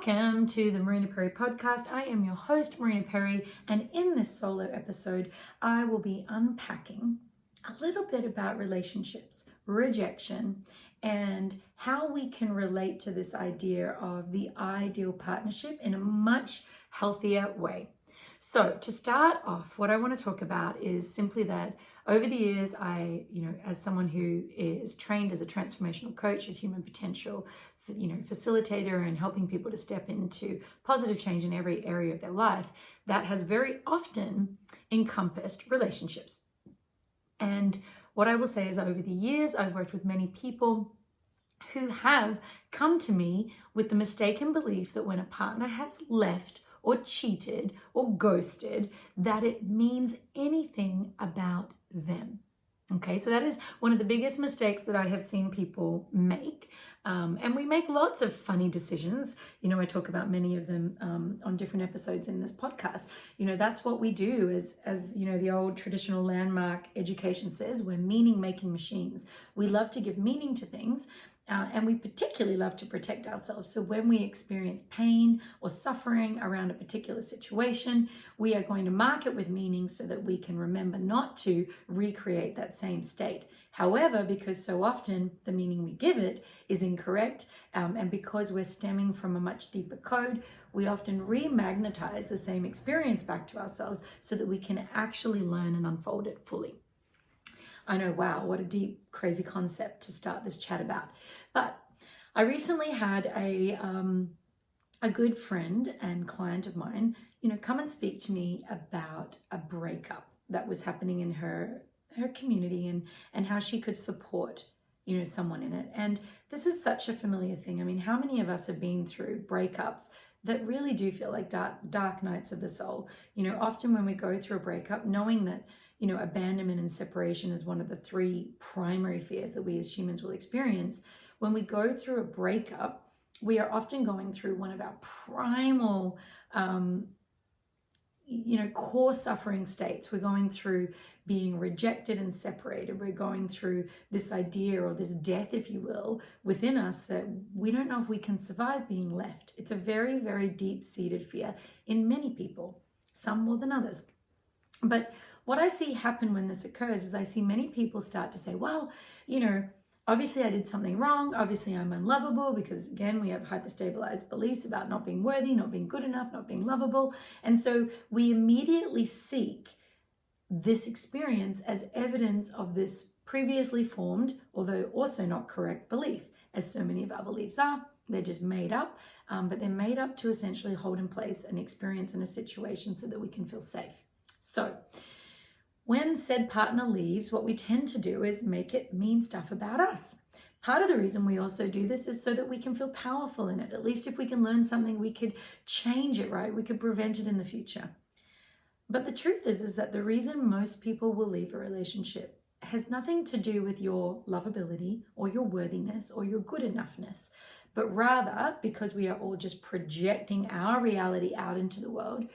Welcome to the Marina Perry podcast. I am your host, Marina Perry, and in this solo episode, I will be unpacking a little bit about relationships, rejection, and how we can relate to this idea of the ideal partnership in a much healthier way. So to start off, what I want to talk about is simply that over the years, as someone who is trained as a transformational coach, a human potential, facilitator, and helping people to step into positive change in every area of their life, that has very often encompassed relationships. And what I will say is over the years, I've worked with many people who have come to me with the mistaken belief that when a partner has left or cheated or ghosted, that it means anything about them. Okay, so that is one of the biggest mistakes that I have seen people make. And we make lots of funny decisions. I talk about many of them on different episodes in this podcast. That's what we do as the old traditional landmark education says, we're meaning-making machines. We love to give meaning to things. And we particularly love to protect ourselves. So when we experience pain or suffering around a particular situation, we are going to mark it with meaning so that we can remember not to recreate that same state. However, because so often the meaning we give it is incorrect, and because we're stemming from a much deeper code, we often remagnetize the same experience back to ourselves so that we can actually learn and unfold it fully. I know, wow, what a deep, crazy concept to start this chat about. But I recently had a good friend and client of mine, come and speak to me about a breakup that was happening in her community and how she could support, someone in it. And this is such a familiar thing. I mean, how many of us have been through breakups that really do feel like dark nights of the soul? Often when we go through a breakup, knowing that abandonment and separation is one of the three primary fears that we as humans will experience. When we go through a breakup, we are often going through one of our primal, core suffering states. We're going through being rejected and separated. We're going through this idea or this death, if you will, within us that we don't know if we can survive being left. It's a very, very deep-seated fear in many people, some more than others. But what I see happen when this occurs is I see many people start to say, well, obviously I did something wrong. Obviously I'm unlovable, because again, we have hyperstabilized beliefs about not being worthy, not being good enough, not being lovable. And so we immediately seek this experience as evidence of this previously formed, although also not correct, belief, as so many of our beliefs are. They're just made up, but they're made up to essentially hold in place an experience in a situation so that we can feel safe. So when said partner leaves, what we tend to do is make it mean stuff about us. Part of the reason we also do this is so that we can feel powerful in it. At least if we can learn something, we could change it, right? We could prevent it in the future. But the truth is that the reason most people will leave a relationship has nothing to do with your lovability or your worthiness or your good enoughness, but rather because we are all just projecting our reality out into the world.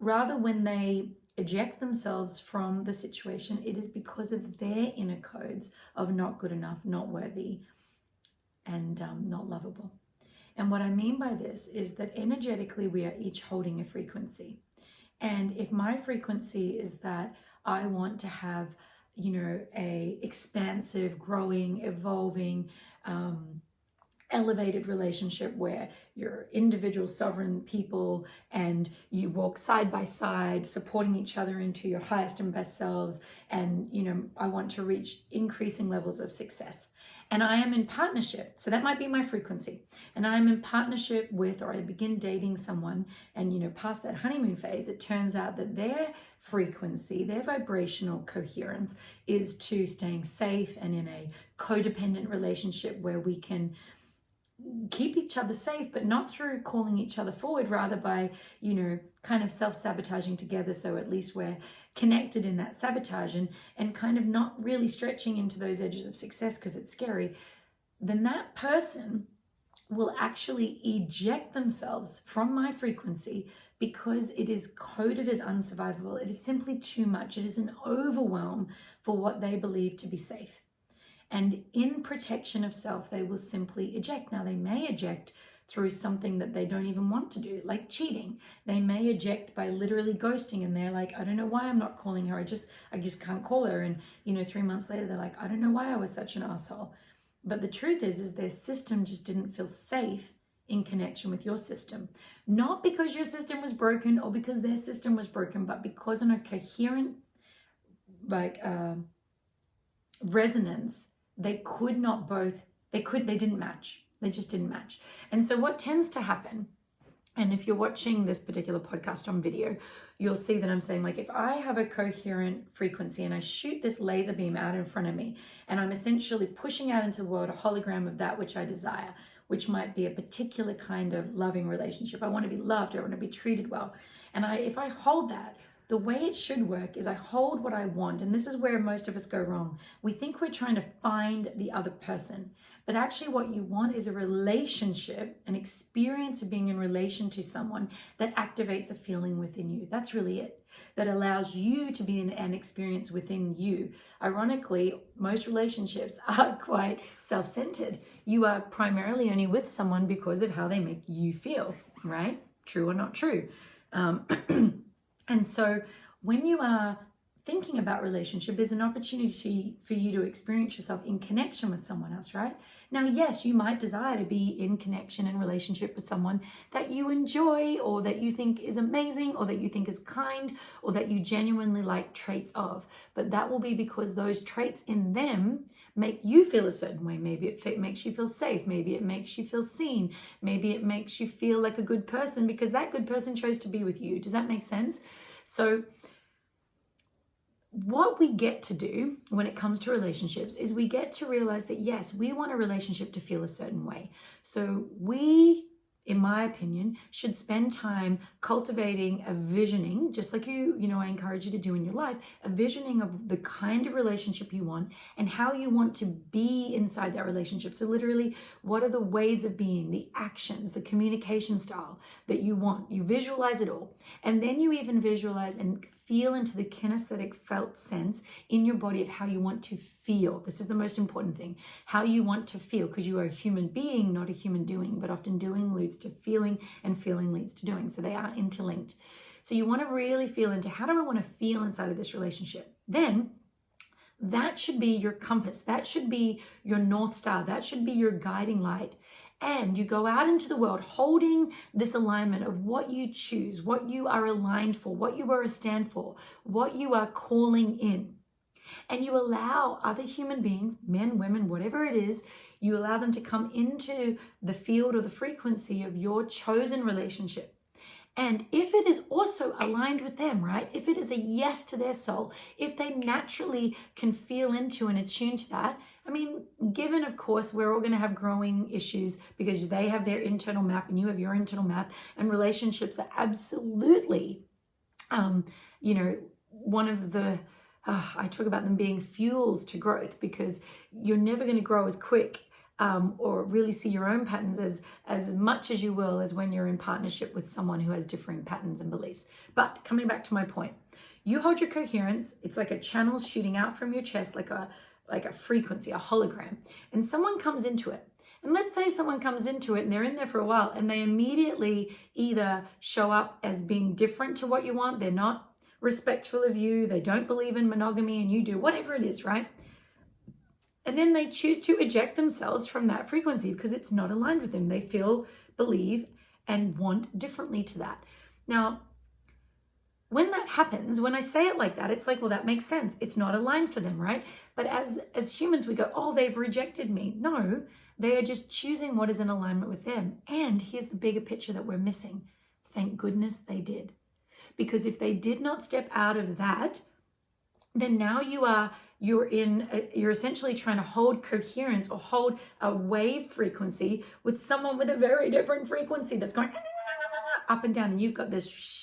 Rather, when they eject themselves from the situation, it is because of their inner codes of not good enough, not worthy, and not lovable. And what I mean by this is that energetically we are each holding a frequency. And if my frequency is that I want to have, a expansive, growing, evolving, elevated relationship where you're individual sovereign people and you walk side by side, supporting each other into your highest and best selves. And, I want to reach increasing levels of success. And I am in partnership. So that might be my frequency. And I'm in partnership with, or I begin dating someone and, past that honeymoon phase, it turns out that their frequency, their vibrational coherence is to staying safe and in a codependent relationship where we can keep each other safe, but not through calling each other forward, rather by, kind of self-sabotaging together. So at least we're connected in that sabotage and kind of not really stretching into those edges of success because it's scary. Then that person will actually eject themselves from my frequency because it is coded as unsurvivable. It is simply too much. It is an overwhelm for what they believe to be safe. And in protection of self, they will simply eject. Now, they may eject through something that they don't even want to do, like cheating. They may eject by literally ghosting, and they're like, I don't know why I'm not calling her. I just can't call her. And 3 months later, they're like, I don't know why I was such an asshole. But the truth is their system just didn't feel safe in connection with your system. Not because your system was broken or because their system was broken, but because on a coherent resonance, they didn't match. They just didn't match. And so what tends to happen, and if you're watching this particular podcast on video, you'll see that I'm saying, like, if I have a coherent frequency and I shoot this laser beam out in front of me, and I'm essentially pushing out into the world a hologram of that which I desire, which might be a particular kind of loving relationship. I want to be loved. I want to be treated well. And if I hold that, the way it should work is I hold what I want. And this is where most of us go wrong. We think we're trying to find the other person, but actually what you want is a relationship, an experience of being in relation to someone that activates a feeling within you. That's really it. That allows you to be in an experience within you. Ironically, most relationships are quite self-centered. You are primarily only with someone because of how they make you feel, right? True or not true? And so when you are thinking about relationship, is an opportunity for you to experience yourself in connection with someone else, right? Now, yes, you might desire to be in connection and relationship with someone that you enjoy, or that you think is amazing, or that you think is kind, or that you genuinely like traits of. But that will be because those traits in them make you feel a certain way. Maybe it makes you feel safe. Maybe it makes you feel seen. Maybe it makes you feel like a good person because that good person chose to be with you. Does that make sense? So what we get to do when it comes to relationships is we get to realize that, yes, we want a relationship to feel a certain way. So we, in my opinion, should spend time cultivating a visioning, just like I encourage you to do in your life, a visioning of the kind of relationship you want and how you want to be inside that relationship. So literally, what are the ways of being, the actions, the communication style that you want? You visualize it all. And then you even visualize and feel into the kinesthetic felt sense in your body of how you want to feel. This is the most important thing. How you want to feel, because you are a human being, not a human doing, but often doing leads to feeling and feeling leads to doing. So they are interlinked. So you want to really feel into, how do I want to feel inside of this relationship? Then that should be your compass. That should be your North Star. That should be your guiding light. And you go out into the world holding this alignment of what you choose, what you are aligned for, what you are a stand for, what you are calling in. And you allow other human beings, men, women, whatever it is, you allow them to come into the field or the frequency of your chosen relationship. And if it is also aligned with them, right? If it is a yes to their soul, if they naturally can feel into and attune to that, I mean, given, of course, we're all going to have growing issues because they have their internal map and you have your internal map, and relationships are absolutely, one of the, I talk about them being fuels to growth, because you're never going to grow as quick or really see your own patterns as much as you will as when you're in partnership with someone who has differing patterns and beliefs. But coming back to my point, you hold your coherence. It's like a channel shooting out from your chest, like a frequency, a hologram, and someone comes into it. And let's say someone comes into it and they're in there for a while and they immediately either show up as being different to what you want, they're not respectful of you, they don't believe in monogamy and you do, whatever it is, right? And then they choose to eject themselves from that frequency because it's not aligned with them. They feel, believe, and want differently to that. Now, when that happens, when I say it like that, it's like, well, that makes sense. It's not aligned for them, right? But as humans, we go, oh, they've rejected me. No, they are just choosing what is in alignment with them. And here's the bigger picture that we're missing. Thank goodness they did. Because if they did not step out of that, then now you're essentially trying to hold coherence or hold a wave frequency with someone with a very different frequency that's going up and down, and you've got this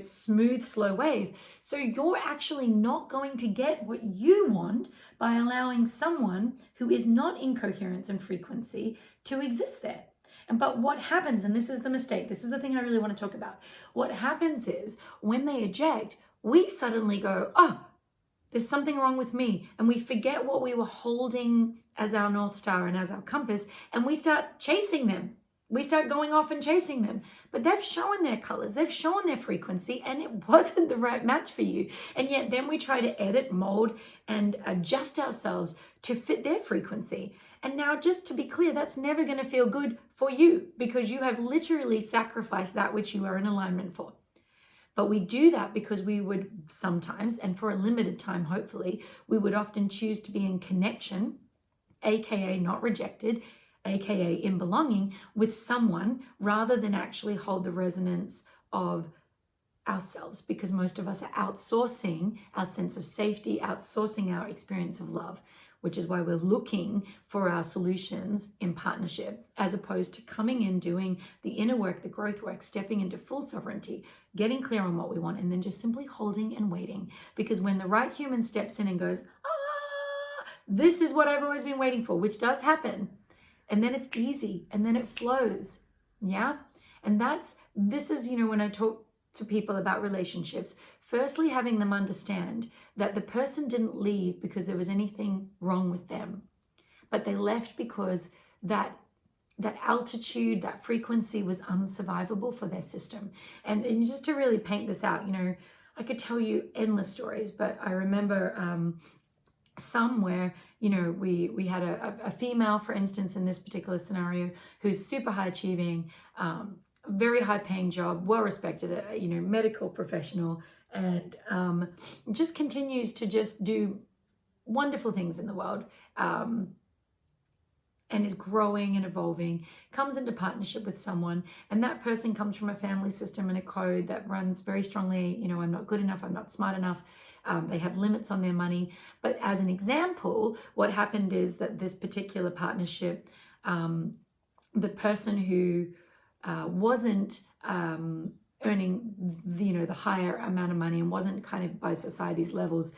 smooth, slow wave. So you're actually not going to get what you want by allowing someone who is not in coherence and frequency to exist there. But what happens, and this is the mistake, this is the thing I really want to talk about. What happens is when they eject, we suddenly go, oh, there's something wrong with me. And we forget what we were holding as our North Star and as our compass, and we start chasing them. We start going off and chasing them. But they've shown their colors, they've shown their frequency, and it wasn't the right match for you. And yet then we try to edit, mold, and adjust ourselves to fit their frequency. And now, just to be clear, that's never going to feel good for you, because you have literally sacrificed that which you are in alignment for. But we do that because we would sometimes, and for a limited time, hopefully, we would often choose to be in connection, aka not rejected, aka in belonging with someone, rather than actually hold the resonance of ourselves, because most of us are outsourcing our sense of safety, outsourcing our experience of love, which is why we're looking for our solutions in partnership, as opposed to coming in, doing the inner work, the growth work, stepping into full sovereignty, getting clear on what we want, and then just simply holding and waiting. Because when the right human steps in and goes, this is what I've always been waiting for, which does happen, and then it's easy, and then it flows, yeah? And this is, when I talk to people about relationships, firstly, having them understand that the person didn't leave because there was anything wrong with them, but they left because that altitude, that frequency was unsurvivable for their system. And just to really paint this out, I could tell you endless stories, but I remember some where, we had a female, for instance, in this particular scenario, who's super high achieving, very high paying job, well respected, medical professional, and just continues to just do wonderful things in the world, and is growing and evolving, comes into partnership with someone, and that person comes from a family system and a code that runs very strongly, I'm not good enough, I'm not smart enough. They have limits on their money. But as an example, what happened is that this particular partnership, the person who wasn't earning the higher amount of money and wasn't kind of by society's levels,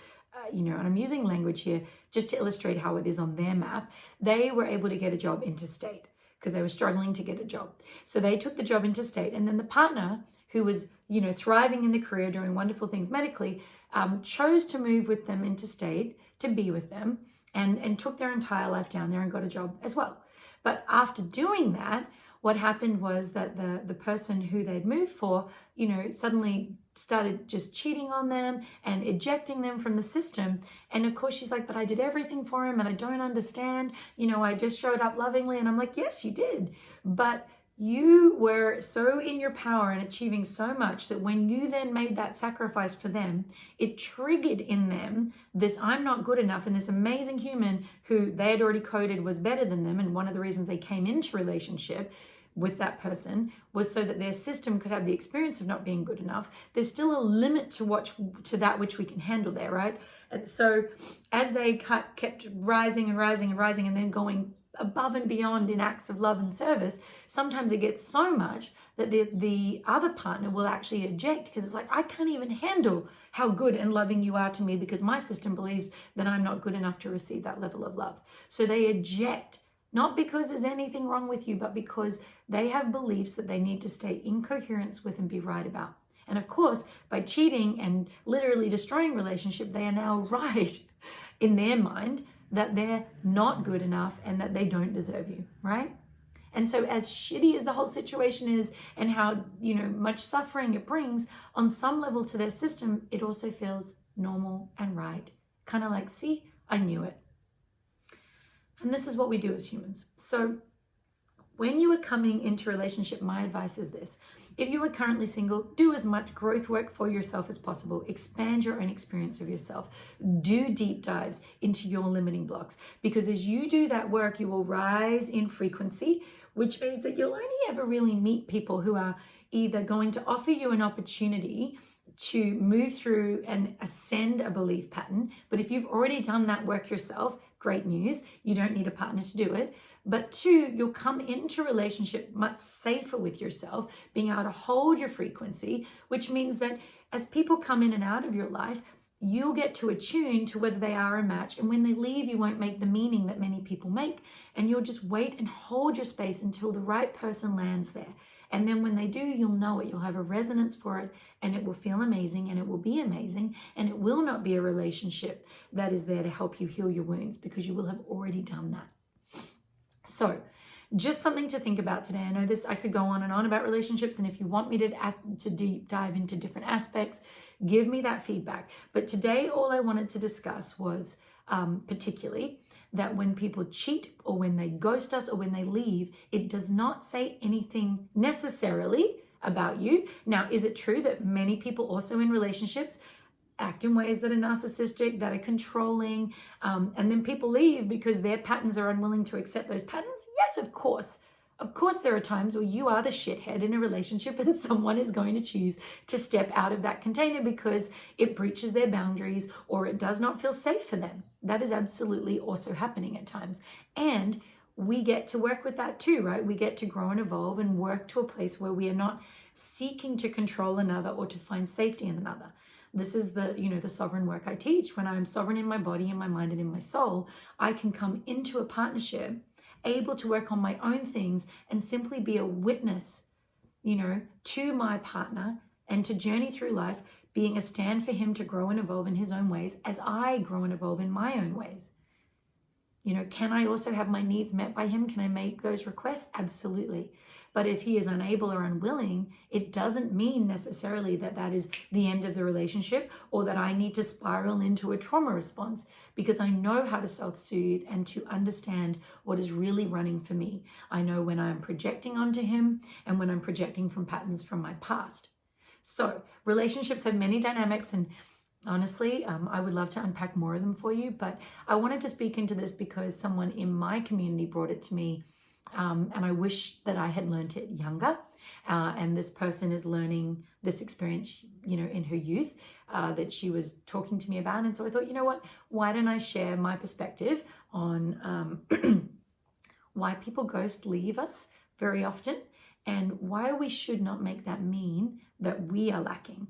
and I'm using language here just to illustrate how it is on their map, they were able to get a job interstate because they were struggling to get a job. So they took the job interstate, and then the partner, who was, thriving in the career, doing wonderful things medically, chose to move with them interstate to be with them, and took their entire life down there and got a job as well. But after doing that, what happened was that the person who they'd moved for, suddenly started just cheating on them and ejecting them from the system. And of course she's like, but I did everything for him and I don't understand. I just showed up lovingly. And I'm like, yes, you did. But you were so in your power and achieving so much that when you then made that sacrifice for them, it triggered in them this I'm not good enough, and this amazing human who they had already coded was better than them. And one of the reasons they came into relationship with that person was so that their system could have the experience of not being good enough. There's still a limit to that which we can handle there, right? And so as they kept rising and rising and rising, and then going above and beyond in acts of love and service, sometimes it gets so much that the other partner will actually eject, because it's like, I can't even handle how good and loving you are to me, because my system believes that I'm not good enough to receive that level of love. So they eject, not because there's anything wrong with you, but because they have beliefs that they need to stay in coherence with and be right about. And of course, by cheating and literally destroying relationship, they are now right in their mind that they're not good enough and that they don't deserve you, right? And so as shitty as the whole situation is, and how, much suffering it brings on some level to their system, it also feels normal and right. Kind of like, see, I knew it. And this is what we do as humans. So when you are coming into a relationship, my advice is this. If you are currently single, do as much growth work for yourself as possible. Expand your own experience of yourself. Do deep dives into your limiting blocks, because as you do that work, you will rise in frequency, which means that you'll only ever really meet people who are either going to offer you an opportunity to move through and ascend a belief pattern. But if you've already done that work yourself, great news, you don't need a partner to do it. But two, you'll come into relationship much safer with yourself, being able to hold your frequency, which means that as people come in and out of your life, you'll get to attune to whether they are a match. And when they leave, you won't make the meaning that many people make. And you'll just wait and hold your space until the right person lands there. And then when they do, you'll know it. You'll have a resonance for it, and it will feel amazing, and it will be amazing. And it will not be a relationship that is there to help you heal your wounds, because you will have already done that. So just something to think about today. I know I could go on and on about relationships, and if you want me to deep dive into different aspects, give me that feedback. But today, all I wanted to discuss was particularly that when people cheat, or when they ghost us, or when they leave, it does not say anything necessarily about you. Now, is it true that many people also in relationships act in ways that are narcissistic, that are controlling, and then people leave because their patterns are unwilling to accept those patterns? Yes, of course. Of course, there are times where you are the shithead in a relationship and someone is going to choose to step out of that container because it breaches their boundaries or it does not feel safe for them. That is absolutely also happening at times. And we get to work with that too, right? We get to grow and evolve and work to a place where we are not seeking to control another or to find safety in another. This is the sovereign work I teach. When I'm sovereign in my body, in my mind, and in my soul, I can come into a partnership able to work on my own things and simply be a witness, to my partner, and to journey through life, being a stand for him to grow and evolve in his own ways as I grow and evolve in my own ways. Can I also have my needs met by him? Can I make those requests? Absolutely. But if he is unable or unwilling, it doesn't mean necessarily that is the end of the relationship, or that I need to spiral into a trauma response, because I know how to self-soothe and to understand what is really running for me. I know when I'm projecting onto him and when I'm projecting from patterns from my past. So relationships have many dynamics, and honestly, I would love to unpack more of them for you, but I wanted to speak into this because someone in my community brought it to me. And I wish that I had learned it younger. And this person is learning this experience, in her youth, that she was talking to me about. And so I thought, you know what, why don't I share my perspective on why people leave us very often, and why we should not make that mean that we are lacking.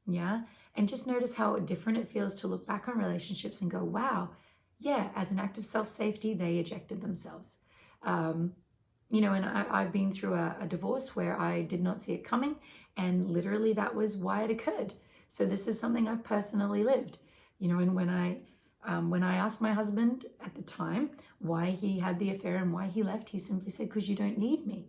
Yeah. And just notice how different it feels to look back on relationships and go, wow, yeah, as an act of self-safety, they ejected themselves. And I've been through a divorce where I did not see it coming, and literally that was why it occurred. So this is something I've personally lived, and when I asked my husband at the time why he had the affair and why he left, he simply said, because you don't need me.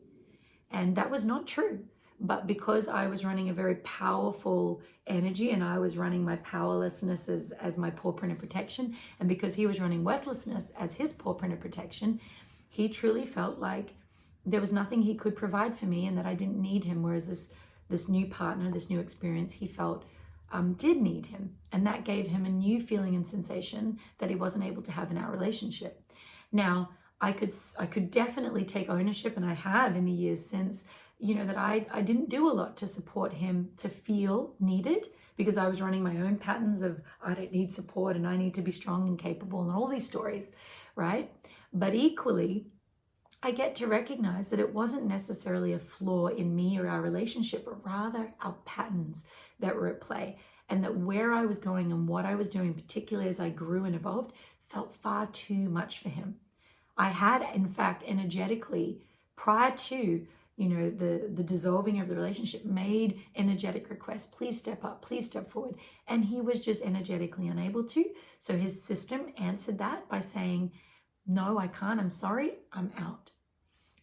And that was not true. But because I was running a very powerful energy, and I was running my powerlessness as my paw print of protection, and because he was running worthlessness as his paw print of protection, he truly felt like there was nothing he could provide for me and that I didn't need him. Whereas this new partner, this new experience, he felt did need him. And that gave him a new feeling and sensation that he wasn't able to have in our relationship. Now, I could definitely take ownership, and I have in the years since, that I didn't do a lot to support him to feel needed, because I was running my own patterns of I don't need support and I need to be strong and capable and all these stories, right? But equally, I get to recognize that it wasn't necessarily a flaw in me or our relationship, but rather our patterns that were at play, and that where I was going and what I was doing, particularly as I grew and evolved, felt far too much for him. I had, in fact, energetically, prior to the dissolving of the relationship, made energetic requests, please step up, please step forward. And he was just energetically unable to. So his system answered that by saying, no, I can't, I'm sorry, I'm out.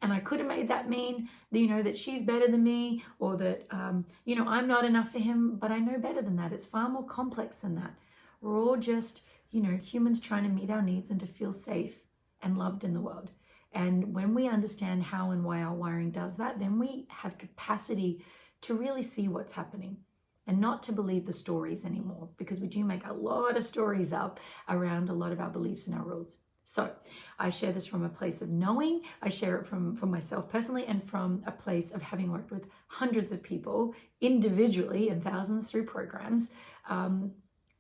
And I could have made that mean, that she's better than me, or that, I'm not enough for him, but I know better than that. It's far more complex than that. We're all just, humans trying to meet our needs and to feel safe and loved in the world. And when we understand how and why our wiring does that, then we have capacity to really see what's happening and not to believe the stories anymore, because we do make a lot of stories up around a lot of our beliefs and our rules. So I share this from a place of knowing. I share it from myself personally, and from a place of having worked with hundreds of people individually and thousands through programs,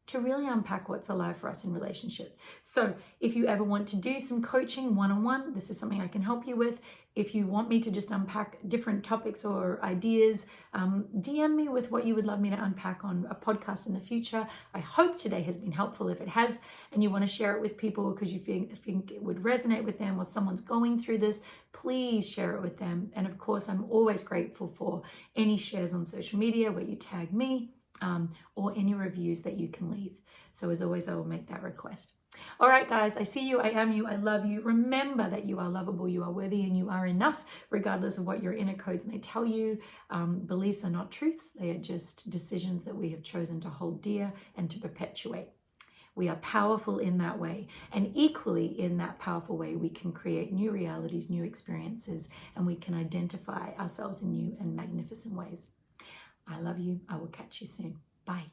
to really unpack what's alive for us in relationship. So if you ever want to do some coaching one-on-one, this is something I can help you with. If you want me to just unpack different topics or ideas, DM me with what you would love me to unpack on a podcast in the future. I hope today has been helpful. If it has, and you want to share it with people because you think it would resonate with them, or someone's going through this, please share it with them. And of course, I'm always grateful for any shares on social media where you tag me, or any reviews that you can leave. So as always, I will make that request. All right, guys, I see you, I am you, I love you. Remember that you are lovable, you are worthy, and you are enough, regardless of what your inner codes may tell you. Beliefs are not truths. They are just decisions that we have chosen to hold dear and to perpetuate. We are powerful in that way. And equally in that powerful way, we can create new realities, new experiences, and we can identify ourselves in new and magnificent ways. I love you. I will catch you soon. Bye.